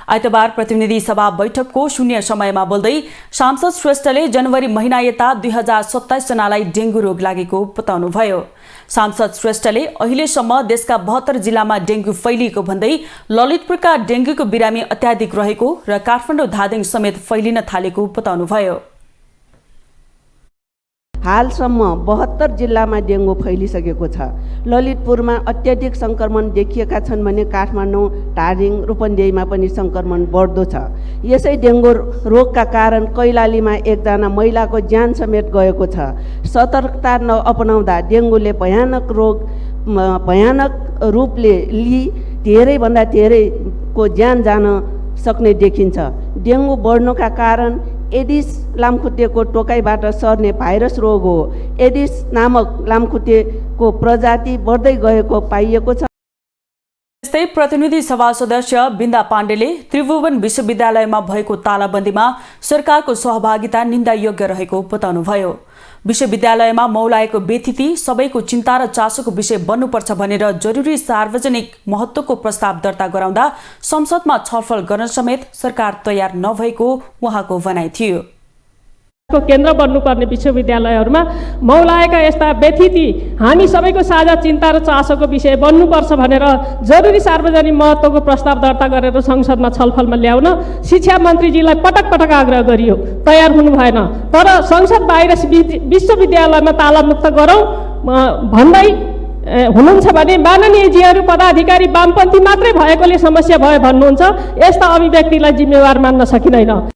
[SPEAKER 1] आइतबार प्रतिनिधि सभा बैठकको शून्य समयमा बोल्दै सांसद श्रेष्ठले जनवरी महिना यता 2027 जनालाई डेंगू रोग लागेको बताउनुभयो। सांसद श्रेष्ठले अहिलेसम्म देशका 72 जिल्लामा डेंगू फैलिएको भन्दै ललितपुरका डेंगूको बिरामी अत्याधिक रहेको र काठमाडौँ धादिङ समेत फैलिन थालेको बताउनुभयो।
[SPEAKER 14] हालसम्म 72 जिल्लामा डेङ्गु फैलिसकेको छ। ललितपुरमा अत्याधिक सङ्क्रमण देखिएका छन् भने काठमाडौँ, धादिङ, रूपन्देहीमा पनि सङ्क्रमण बढ्दो छ। यसै डेङ्गु रोगका कारण कैलालीमा एकजना महिलाको ज्यान समेत गएको छ। सतर्कता नअपनाउँदा डेङ्गुले भयानक रूपले लिई धेरैभन्दा धेरैको ज्यान जान सक्ने देखिन्छ। डेङ्गु बढ्नुका कारण एडिस लामखुट्टेको टोकाइबाट सर्ने भाइरस रोग हो। एडिस नामक लामखुट्टेको प्रजाति बढ्दै गएको पाइएको छ।
[SPEAKER 1] त्यस्तै प्रतिनिधि सभा सदस्य बिन्दा पाण्डेले त्रिभुवन विश्वविद्यालयमा भएको तालाबन्दीमा सरकारको सहभागिता निन्दायोग्य रहेको बताउनुभयो। विश्वविद्यालयमा मौलाएको बेथिति सबैको चिन्ता र चासोको विषय बन्नुपर्छ भनेर जरुरी सार्वजनिक महत्त्वको प्रस्ताव दर्ता गराउँदा संसदमा छलफल गर्न समेत सरकार तयार नभएको उहाँको भनाइ थियो।
[SPEAKER 15] केन्द्र बन्नुपर्ने विश्वविद्यालयहरूमा मौलाएका यस्ता व्यथिति हामी सबैको साझा चिन्ता र चासोको विषय बन्नुपर्छ भनेर जरुरी सार्वजनिक महत्त्वको प्रस्ताव दर्ता गरेर संसदमा छलफलमा ल्याउन शिक्षा मन्त्रीजीलाई पटक पटक आग्रह गरियो, तयार हुनु भएन। तर संसद बाहिर विश्वविद्यालयमा तालामुक्त गरौँ भन्दै हुनुहुन्छ भने माननीयजीहरू पदाधिकारी वामपन्थी मात्रै भएकोले समस्या भयो भन्नुहुन्छ। यस्ता अभिव्यक्तिलाई जिम्मेवार मान्न सकिँदैन।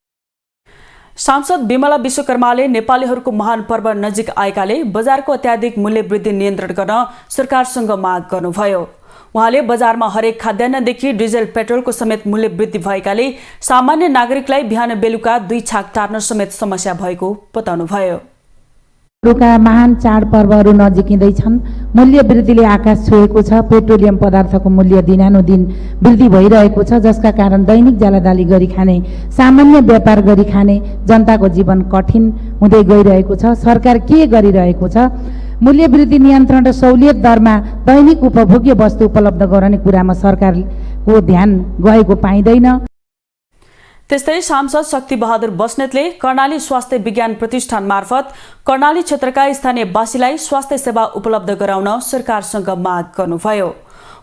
[SPEAKER 1] सांसद विमला विश्वकर्माले नेपालीहरूको महान पर्व नजिक आएकाले बजारको अत्याधिक मूल्य वृद्धि नियन्त्रण गर्न सरकारसँग माग गर्नुभयो। उहाँले बजारमा हरेक खाद्यान्नदेखि डिजेल पेट्रोलको समेत मूल्य वृद्धि भएकाले सामान्य नागरिकलाई बिहान बेलुका 2 छाक टार्न समेत समस्या भएको बताउनुभयो।
[SPEAKER 16] महान चाडपर्वहरू नजिकिँदैछन्। मूल्य वृद्धिले आकाश छुएको छ। पेट्रोलियम पदार्थको मूल्य दिनानुदिन वृद्धि भइरहेको छ, जसका कारण दैनिक जालादाली गरी खाने, सामान्य व्यापार गरी खाने जनताको जीवन कठिन हुँदै गइरहेको छ। सरकार के गरिरहेको छ? मूल्य वृद्धि नियन्त्रण र सहुलियत दरमा दैनिक उपभोग्य वस्तु उपलब्ध गराउने कुरामा सरकारको ध्यान गएको पाइँदैन।
[SPEAKER 1] त्यस्तै सांसद शक्ति बहादुर बस्नेतले कर्णाली स्वास्थ्य विज्ञान प्रतिष्ठान मार्फत कर्णाली क्षेत्रका स्थानीयवासीलाई स्वास्थ्य सेवा उपलब्ध गराउन सरकारसँग माग गर्नुभयो।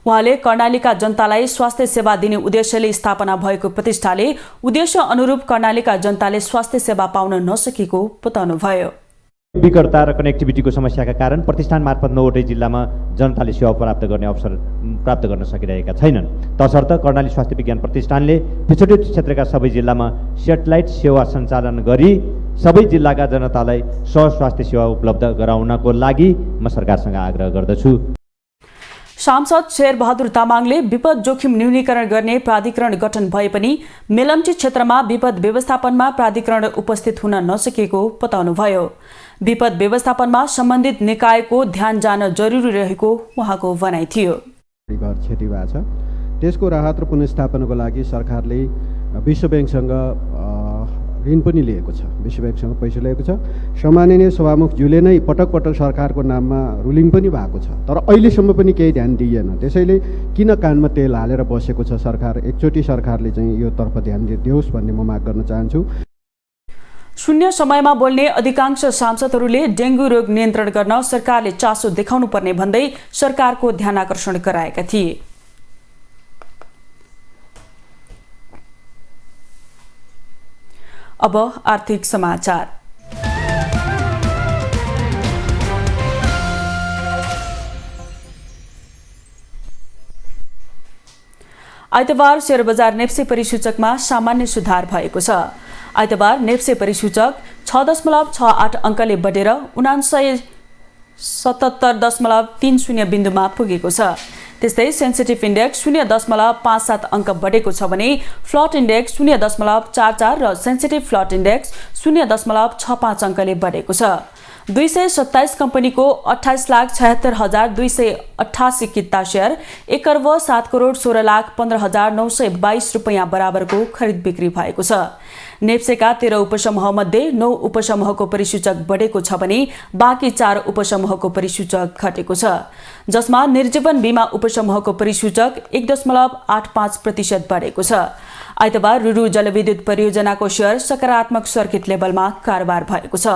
[SPEAKER 1] उहाँले कर्णालीका जनतालाई स्वास्थ्य सेवा दिने उद्देश्यले स्थापना भएको प्रतिष्ठानले उद्देश्य अनुरूप कर्णालीका जनताले स्वास्थ्य सेवा पाउन नसकेको बताउनुभयो।
[SPEAKER 17] विकटता र कनेक्टिभिटीको समस्याका कारण प्रतिष्ठान मार्फत 9वटै जिल्लामा जनताले सेवा प्राप्त गर्ने अवसर प्राप्त गर्न सकिरहेका छैनन्। तसर्थ कर्णाली स्वास्थ्य विज्ञान प्रतिष्ठानले पिछडित क्षेत्रका सबै जिल्लामा सेटेलाइट सेवा सञ्चालन गरी सबै जिल्लाका जनतालाई स्वास्थ्य सेवा उपलब्ध गराउनको लागि म सरकारसँग आग्रह गर्दछु।
[SPEAKER 1] सांसद शेरबहादुर तामाङले विपद जोखिम न्यूनीकरण गर्ने प्राधिकरण गठन भए पनि मेलम्ची क्षेत्रमा विपद व्यवस्थापनमा प्राधिकरण उपस्थित हुन नसकेको बताउनुभयो। विपद व्यवस्थापनमा सम्बन्धित निकायको ध्यान जान जरुरी रहेको उहाँको भनाइ थियो।
[SPEAKER 4] घर क्षति भएको छ, त्यसको राहत र पुनर्स्थापनाको लागि सरकारले विश्व ब्याङ्कसँग ऋण पनि लिएको छ, विश्व ब्याङ्कसँग पैसा लिएको छ। सम्माननीय सभामुखज्यूले नै पटक पटक सरकारको नाममा रुलिङ पनि भएको छ, तर अहिलेसम्म पनि केही ध्यान दिइएन। त्यसैले किन कानमा तेल हालेर बसेको छ सरकार? एकचोटि सरकारले चाहिँ यो तर्फ ध्यान दियोस् भन्ने म माग गर्न चाहन्छु।
[SPEAKER 1] शून्य समयमा बोल्ने अधिकांश सांसदहरूले डेंगू रोग नियन्त्रण गर्न सरकारले चासो देखाउनु पर्ने भन्दै सरकारको ध्यानाकर्षण गराएका थिए। अब आर्थिक समाचार। आइतबार शेयर बजार नेप्से परिसूचकमा सामान्य सुधार भएको छ। आइतबार नेप्से परिसूचक 6.68 अङ्कले बढेर 7977.30 बिन्दुमा पुगेको छ। त्यस्तै सेन्सिटिभ इन्डेक्स 0.57 अङ्क बढेको छ भने फ्लट इन्डेक्स 0.44 र सेन्सिटिभ फ्लट इन्डेक्स 0.65 अङ्कले बढेको छ। 227 कम्पनीको 28,76,288 किता शेयर 1,07,16,15,922 रुपैयाँ बराबरको खरिद बिक्री भएको छ। नेप्सेका 13 उपसमूह मध्ये 9 उपसमूहको परिसूचक बढेको छ भने बाँकी 4 उपसमूहको परिसूचक घटेको छ, जसमा निर्जीवन बीमा उपसमूहको परिसूचक 1.85% बढेको छ। आइतबार रुरु जलविद्युत परियोजनाको शेयर सकारात्मक सर्किट लेभलमा कारोबार भएको छ।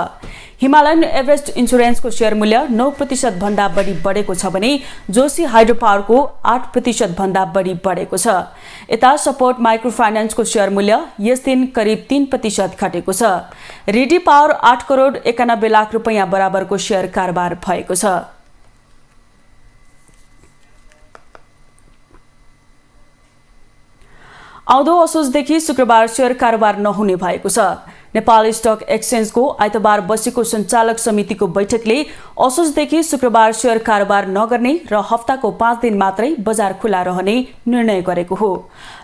[SPEAKER 1] हिमालयन एभरेस्ट इन्सुरेन्सको शेयर मूल्य 9% भन्दा बढी बढेको छ भने जोशी हाइड्रो पावरको 8% भन्दा बढी बढेको छ। यता सपोर्ट माइक्रो फाइनान्सको शेयर मूल्य यस दिन करिब 3% घटेको छ। रेडी पावर 8 करोड 91 लाख रुपैयाँ बराबरको शेयर कारोबार भएको छ। आउँदो असोजदेखि शुक्रबार शेयर कारोबार नहुने भएको छ। नेपाल स्टक एक्सचेन्जको आइतबार बसेको सञ्चालक समितिको बैठकले असोजदेखि शुक्रबार शेयर कारोबार नगर्ने र हप्ताको 5 दिन मात्रै बजार खुला रहने निर्णय गरेको हो।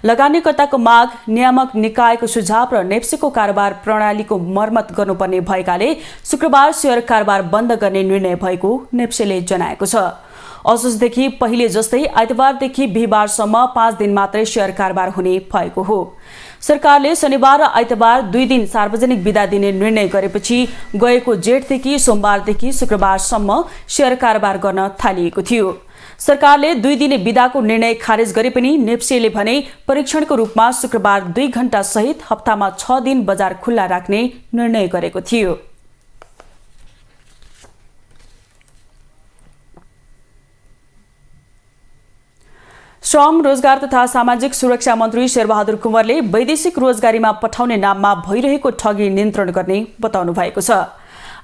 [SPEAKER 1] लगानीकर्ताको माग, नियामक निकायको सुझाव र नेप्सेको कारोबार प्रणालीको मर्मत गर्नुपर्ने भएकाले शुक्रबार शेयर कारोबार बन्द गर्ने निर्णय भएको नेप्सेले जनाएको छ। असोजदेखि पहिले जस्तै आइतबारदेखि बिहिबारसम्म 5 दिन मात्रै शेयर कारोबार हुने भएको हो। सरकारले शनिबार र आइतबार 2 दिन सार्वजनिक बिदा दिने निर्णय गरेपछि गएको जेठदेखि सोमबारदेखि शुक्रबारसम्म शेयर कारोबार गर्न थालिएको थियो। सरकारले 2 दिने बिदाको निर्णय खारेज गरे पनि नेप्सेले भने परीक्षणको रूपमा शुक्रबार 2 घण्टा सहित हप्तामा 6 दिन बजार खुल्ला राख्ने निर्णय गरेको थियो। श्रम, रोजगार तथा सामाजिक सुरक्षा मन्त्री शेरबहादुर कुँवरले वैदेशिक रोजगारीमा पठाउने नाममा भइरहेको ठगी नियन्त्रण गर्ने बताउनु भएको छ।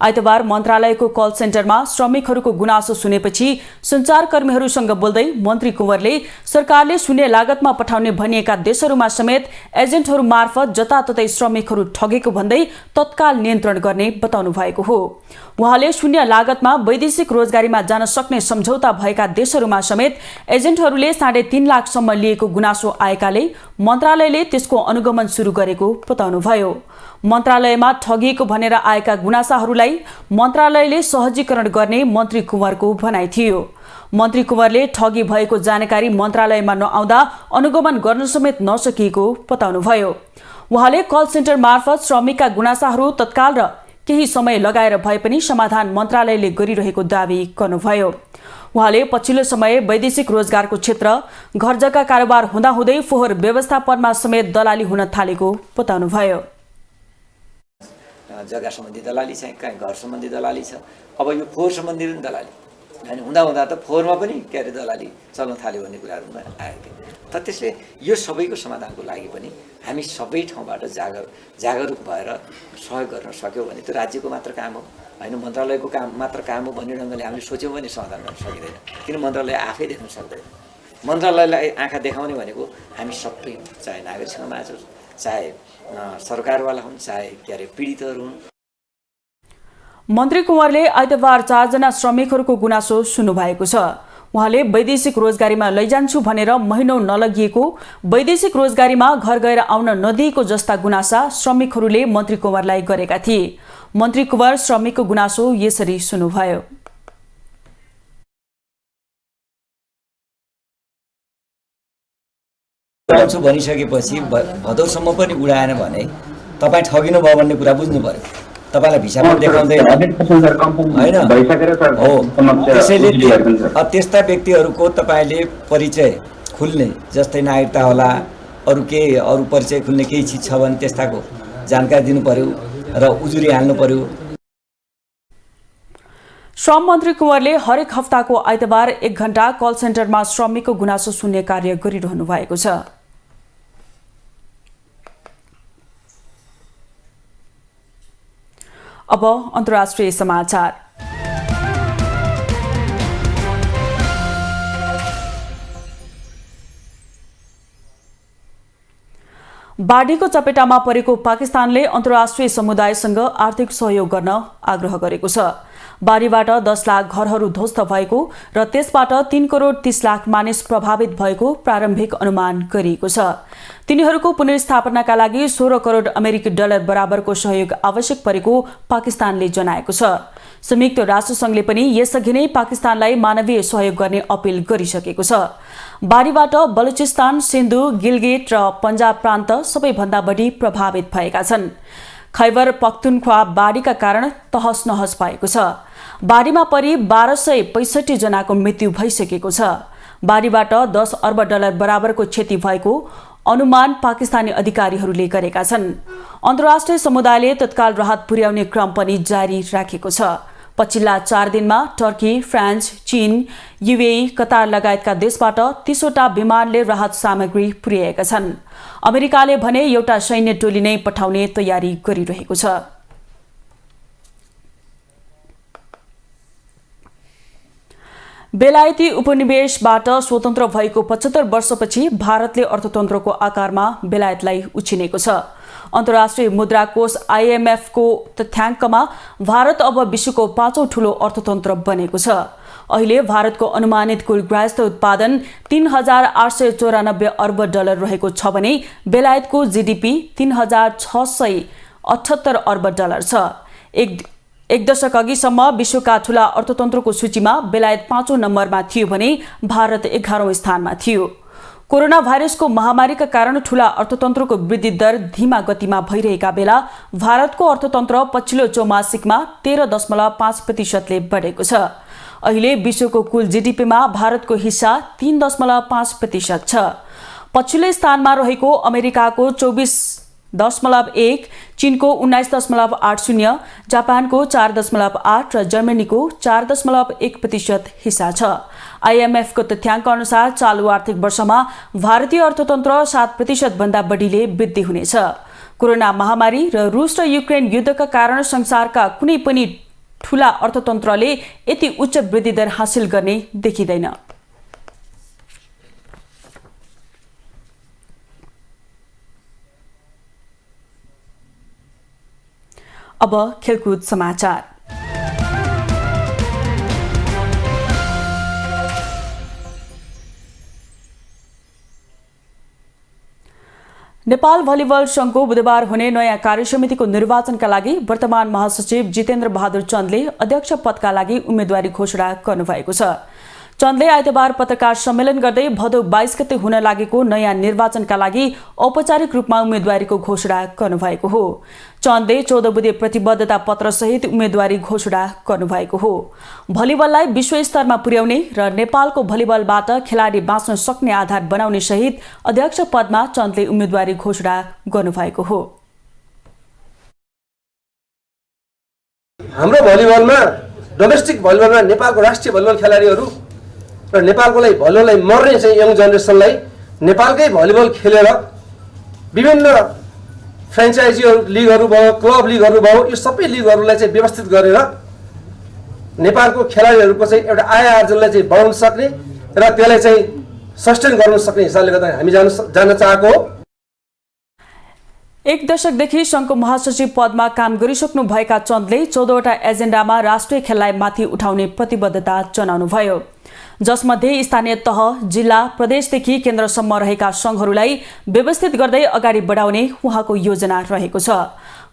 [SPEAKER 1] आइतबार मन्त्रालयको कल सेन्टरमा श्रमिकहरूको गुनासो सुनेपछि सञ्चारकर्मीहरूसँग बोल्दै मन्त्री कुँवरले सरकारले शून्य लागतमा पठाउने भनिएका देशहरूमा समेत एजेन्टहरू मार्फत जताततै श्रमिकहरू ठगेको भन्दै तत्काल नियन्त्रण गर्ने बताउनु भएको हो। उहाँले शून्य लागतमा वैदेशिक रोजगारीमा जान सक्ने सम्झौता भएका देशहरूमा समेत एजेन्टहरूले 3.5 लाखसम्म लिएको गुनासो आएकाले मन्त्रालयले त्यसको अनुगमन सुरु गरेको बताउनुभयो। मन्त्रालयमा ठगिएको भनेर आएका गुनासाहरूलाई मन्त्रालयले सहजीकरण गर्ने मन्त्री कुँवरको भनाइ थियो। मन्त्री कुँवरले ठगी भएको जानकारी मन्त्रालयमा नआउँदा अनुगमन गर्न समेत नसकिएको बताउनुभयो। उहाँले कल सेन्टर मार्फत श्रमिकका गुनासाहरू तत्काल र केही समय लगाएर भए पनि समाधान मन्त्रालयले गरिरहेको दावी गर्नुभयो। उहाँले पछिल्लो समय वैदेशिक रोजगारको क्षेत्र, घर जग्गा कारोबार हुँदाहुँदै फोहोर व्यवस्थापनमा समेत दलाली हुन थालेको बताउनुभयो।
[SPEAKER 18] जग्गा सम्बन्धी दलाली छ, कहीँ घर सम्बन्धी दलाली छ, अब यो फोहोर सम्बन्धी पनि दलाली होइन, हुँदा त फोहोरमा पनि दलाली चल्न थाल्यो भन्ने कुराहरू आयो। त त्यसले यो सबैको समाधानको लागि पनि हामी सबै ठाउँबाट जागरुक भएर सहयोग गर्न सक्यौँ भने त्यो राज्यको मात्र काम हो होइन, मन्त्रालयको काम मात्र काम हो भन्ने ढङ्गले हामीले सोच्यौँ भने समाधान गर्न सकिँदैन। किन मन्त्रालय आफै देख्न सक्दैन। मन्त्रालयलाई आँखा देखाउने भनेको हामी सबै, चाहे नागरिक समाज होस्, चाहे सरकारवाला हुन्, चाहे पीडितहरू हुन्।
[SPEAKER 1] मन्त्री कुँवरले आइतबार 4 जना श्रमिकहरूको गुनासो सुन्नुभएको छ। उहाँले वैदेशिक रोजगारीमा लैजान्छु भनेर महिनौ नलगिएको, वैदेशिक रोजगारीमा घर गएर आउन नदिएको जस्ता गुनासा श्रमिकहरूले मन्त्री कुँवरलाई गरेका थिए। मन्त्री कुँवर श्रमिकको गुनासो यसरी सुन्नुभयो।
[SPEAKER 18] भनिसकेपछि भदौसम्म पनि उडाएन भने तपाईँ ठगिनु भयो भन्ने कुरा बुझ्नु पर्यो। तपाईँलाई भिसामा देखाउँदैन होइन हो। त्यसैले त्यस्ता व्यक्तिहरूको तपाईँले परिचय खुल्ने, जस्तै नागरिकता होला, अरू परिचय खुल्ने केही चिज छ भने त्यस्ताको जानकारी दिनु पर्यो र उजुरी हाल्नु पर्यो।
[SPEAKER 1] श्रम मन्त्री कुँवरले हरेक हप्ताको आइतबार 1 घण्टा कल सेन्टरमा श्रमिकको गुनासो सुन्ने कार्य गरिरहनु भएको छ। अब अन्तर्राष्ट्रिय समाचार। बाढीको चपेटामा परेको पाकिस्तानले अन्तर्राष्ट्रिय समुदायसँग आर्थिक सहयोग गर्न आग्रह गरेको छ। बाढीबाट 10 लाख घरहरू ध्वस्त भएको र त्यसबाट 3 करोड 30 लाख मानिस प्रभावित भएको प्रारम्भिक अनुमान गरिएको छ। तिनीहरूको पुनर्स्थापनाका लागि 16 करोड अमेरिकी डलर बराबरको सहयोग आवश्यक परेको पाकिस्तानले जनाएको छ। संयुक्त राष्ट्रसङ्घले पनि यसअघि नै पाकिस्तानलाई मानवीय सहयोग गर्ने अपील गरिसकेको छ। बाढीबाट बलुचिस्तान, सिन्धु, गिलगिट र पन्जाब प्रान्त सबैभन्दा बढी प्रभावित भएका छन्। खैबर पख्तुनख्वा बाढीका कारण तहस नहस भएको छ। बाढीमा परि 1265 जनाको मृत्यु भइसकेको छ। बाढीबाट 10 अर्ब डलर बराबरको क्षति भएको अनुमान पाकिस्तानी अधिकारीहरूले गरेका छन्। अन्तर्राष्ट्रिय समुदायले तत्काल राहत पुर्याउने क्रम पनि जारी राखेको छ। पछिल्ला 4 दिनमा टर्की, फ्रान्स, चीन, युएई, कतार लगायतका देशबाट 30वटा विमानले राहत सामग्री पुर्याएका छन्। अमेरिकाले भने एउटा सैन्य टोली नै पठाउने तयारी गरिरहेको छ। बेलायती उपनिवेशबाट स्वतन्त्र भएको 75 वर्षपछि भारतले अर्थतन्त्रको आकारमा बेलायतलाई उछिनेको छ। अन्तर्राष्ट्रिय मुद्रा कोष IMF को तथ्याङ्कमा भारत अब विश्वको 5औं ठूलो अर्थतन्त्र बनेको छ। अहिले भारतको अनुमानित कुल गृहस्थ उत्पादन 3894 अर्ब डलर रहेको छ भने बेलायतको GDP 3678 अर्ब डलर छ। एक दशक अघिसम्म विश्वका ठूला अर्थतन्त्रको सूचीमा बेलायत 5औं नम्बरमा थियो भने भारत 11औं स्थानमा थियो। कोरोना भाइरसको महामारीका कारण ठूला अर्थतन्त्रको वृद्धि दर धीमा गतिमा भइरहेका बेला भारतको अर्थतन्त्र पछिल्लो चौमासिकमा 13.5% ले बढेको छ। अहिले विश्वको कुल GDPमा भारतको हिस्सा 3.5% छ। पछिल्लो स्थानमा रहेको अमेरिकाको 24.1, चीनको 19.80, जापानको 4.8 र जर्मनीको 4.1% हिस्सा छ। IMF को तथ्याङ्क अनुसार चालू आर्थिक वर्षमा भारतीय अर्थतन्त्र 7% भन्दा बढीले वृद्धि हुनेछ। कोरोना महामारी र रुस र युक्रेन युद्धका कारण संसारका कुनै पनि ठूला अर्थतन्त्रले यति उच्च वृद्धि दर हासिल गर्ने देखिँदैन। अब खेलकुद समाचार। नेपाल भलिबल संघको बुधबार हुने नयाँ कार्यसमितिको निर्वाचनका लागि वर्तमान महासचिव जितेन्द्र बहादुर चन्दले अध्यक्ष पदका लागि उम्मेदवारी घोषणा गर्नुभएको छ। चन्दले आइतबार पत्रकार सम्मेलन गर्दै भदौ 22 गते हुन लागेको नयाँ निर्वाचनका लागि औपचारिक रूपमा उम्मेदवारीको घोषणा गर्नुभएको हो। चन्दले 14 बुँदे प्रतिबद्धता पत्र सहित उम्मेदवारी घोषणा गर्नुभएको हो। भलिबललाई विश्व स्तरमा पुर्याउने र नेपालको भलिबलबाट खेलाडी बाँच्न सक्ने आधार बनाउने सहित अध्यक्ष पदमा चन्दले उम्मेदवारी घोषणा गर्नुभएको हो।
[SPEAKER 19] हाम्रो भलिबलमा डोमेस्टिक भलिबलमा नेपालको राष्ट्रिय भलिबल खेलाडीहरू र नेपालको लागि भलिबललाई मर्ने चाहिँ यङ जेनेरेसनलाई नेपालकै भलिबल खेलेर विभिन्न फ्रेन्चाइजीहरू लिगहरू भयो, क्लब लिगहरू भयो, यो सबै लिगहरूलाई चाहिँ व्यवस्थित गरेर नेपालको खेलाडीहरूको चाहिँ एउटा आय आर्जनलाई चाहिँ बढाउन सक्ने र त्यसलाई चाहिँ सस्टेन गर्न सक्ने हिसाबले गर्दा हामी जान चाहेको हो।
[SPEAKER 1] एक दशकदेखि संघको महासचिव पदमा काम गरिसक्नु भएका चन्दले 14वटा एजेन्डामा राष्ट्रिय खेललाई माथि उठाउने प्रतिबद्धता जनाउनुभयो, जसमध्ये स्थानीय तह, जिल्ला, प्रदेशदेखि केन्द्रसम्म रहेका संघहरूलाई व्यवस्थित गर्दै अगाडि बढाउने उहाँको योजना रहेको छ।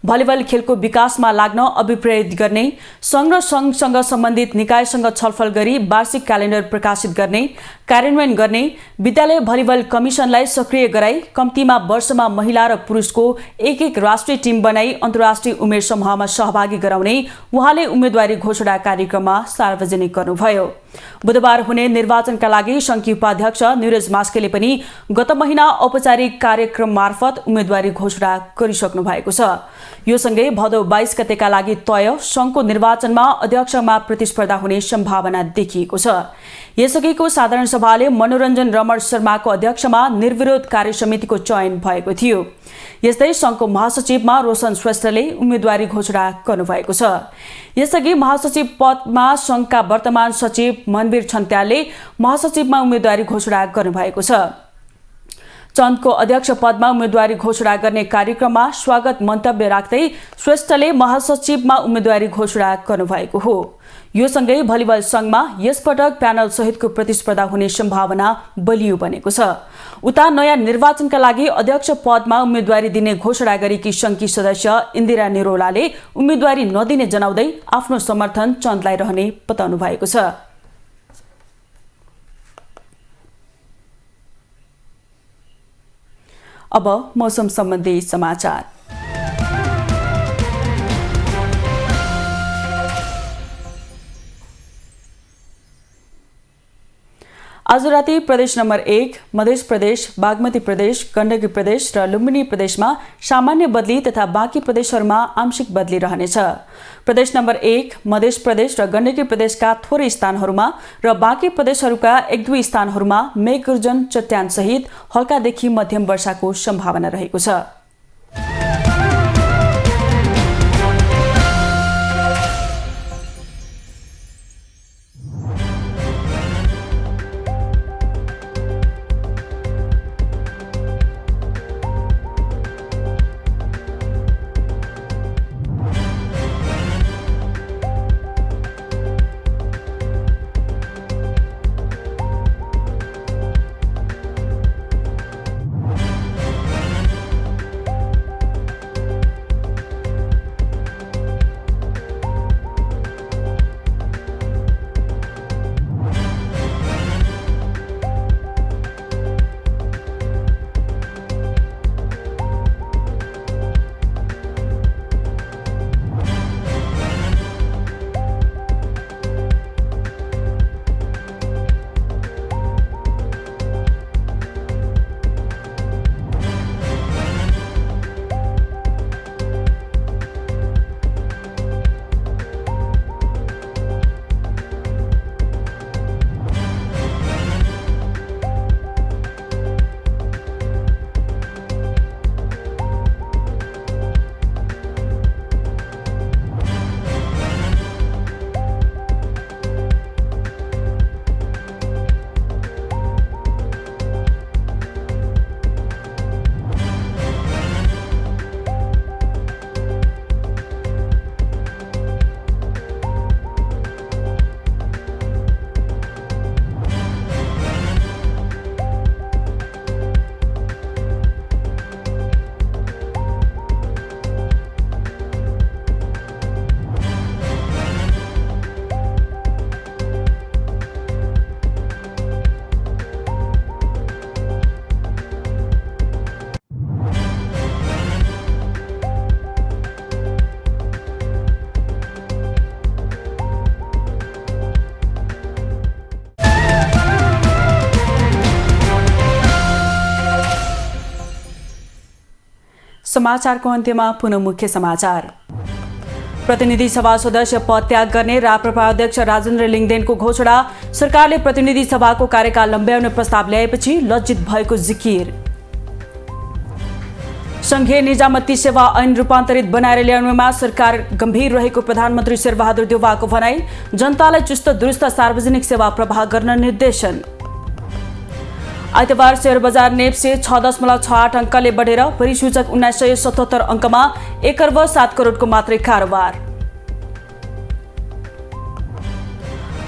[SPEAKER 1] भलिबल खेलको विकासमा लाग्न अभिप्रेरित गर्ने, संघ र संघसँग सम्बन्धित निकायसँग छलफल गरी वार्षिक क्यालेन्डर प्रकाशित गर्ने, कार्यान्वयन गर्ने, विद्यालय भलिबल कमिसनलाई सक्रिय गराई कम्तीमा वर्षमा महिला र पुरुषको एक राष्ट्रिय टिम बनाई अन्तर्राष्ट्रिय उमेर समूहमा सहभागी गराउने उहाँले उम्मेदवारी घोषणा कार्यक्रममा सार्वजनिक गर्नुभयो। बुधबार हुने निर्वाचनका लागि संघीय उपाध्यक्ष निरज मास्केले पनि गत महिना औपचारिक कार्यक्रम मार्फत उम्मेदवारी घोषणा गरिसक्नु भएको छ। यो सँगै भदौ 22 गतेका लागि तय संघको निर्वाचनमा अध्यक्षमा प्रतिस्पर्धा हुने सम्भावना देखिएको छ। यसअघिको साधारण सभाले मनोरञ्जन रमण शर्माको अध्यक्षमा निर्विरोध कार्यसमितिको चयन भएको थियो। यस्तै संघको महासचिवमा रोशन श्रेष्ठले उम्मेदवारी घोषणा गर्नुभएको छ। यसअघि महासचिव पदमा संघका वर्तमान सचिव मनवीर छन्त्यालले महासचिवमा उम्मेदवारी घोषणा गर्नुभएको छ। चन्दको अध्यक्ष पदमा उम्मेदवारी घोषणा गर्ने कार्यक्रममा स्वागत मन्तव्य राख्दै श्रेष्ठले महासचिवमा उम्मेदवारी घोषणा गर्नुभएको हो। यो सँगै भलिबल संघमा यसपटक प्यानल सहितको प्रतिस्पर्धा हुने सम्भावना बलियो बनेको छ। उता नयाँ निर्वाचनका लागि अध्यक्ष पदमा उम्मेदवारी दिने घोषणा गरेकी संघकी सदस्य इन्दिरा निरौलाले उम्मेदवारी नदिने जनाउँदै आफ्नो समर्थन चन्दलाई रहने बताउनु भएको छ। अब मौसम सम्बन्धी समाचार। आज राति प्रदेश नम्बर 1, मध्य प्रदेश, बागमती प्रदेश, गण्डकी प्रदेश र लुम्बिनी प्रदेशमा सामान्य बदली तथा बाँकी प्रदेशहरूमा आंशिक बदली रहनेछ। प्रदेश नम्बर 1, मध्य प्रदेश र गण्डकी प्रदेशका थोरै स्थानहरूमा र बाँकी प्रदेशहरूका 1-2 स्थानहरूमा मेघगर्जन चट्यान सहित हल्कादेखि मध्यम वर्षाको सम्भावना रहेको छ। समाचारको अन्त्यमा पुनः मुख्य समाचार। प्रतिनिधि सभा सदस्य पद त्याग गर्ने राप्रपा अध्यक्ष राजेन्द्र लिङदेनको घोषणा। सरकारले प्रतिनिधि सभाको कार्यकाल लम्ब्याउने प्रस्ताव ल्याएपछि लज्जित भएको जिकिर। संघीय निजामती सेवा ऐन रूपान्तरित बनाएर ल्याउनुमा सरकार गम्भीर रहेको प्रधानमन्त्री शेरबहादुर देउवाको भनाई। जनतालाई चुस्त दुरुस्त सार्वजनिक सेवा प्रवाह गर्न निर्देशन। आइतबार शेयर बजार नेप्से 6.68 अंकले बढेर परिसूचक 1977 अंकमा 1 अर्ब 7 करोडको मात्रै कारोबार।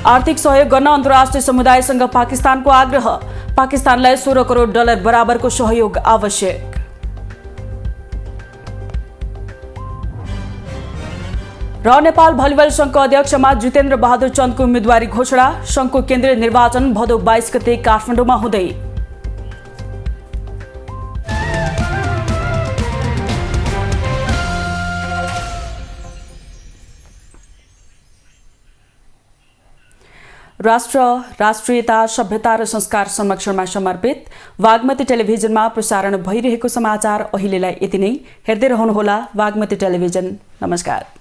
[SPEAKER 1] आर्थिक सहयोग गर्न अन्तर्राष्ट्रिय समुदायसँग पाकिस्तानको आग्रह। पाकिस्तानलाई $16 करोड बराबरको सहयोग आवश्यक। र नेपाल भलिबल संघको अध्यक्षमा जितेन्द्र बहादुर चन्दको उम्मेदवारी घोषणा। संघको केन्द्रीय निर्वाचन भदौ 22 गते काठमाडौँमा हुँदै। राष्ट्र, राष्ट्रियता, सभ्यता र संस्कार संरक्षणमा समर्पित वाग्मती टेलिभिजनमा प्रसारण भइरहेको समाचार अहिलेलाई यति नै। हेर्दै रहनुहोला वाग्मती टेलिभिजन। नमस्कार।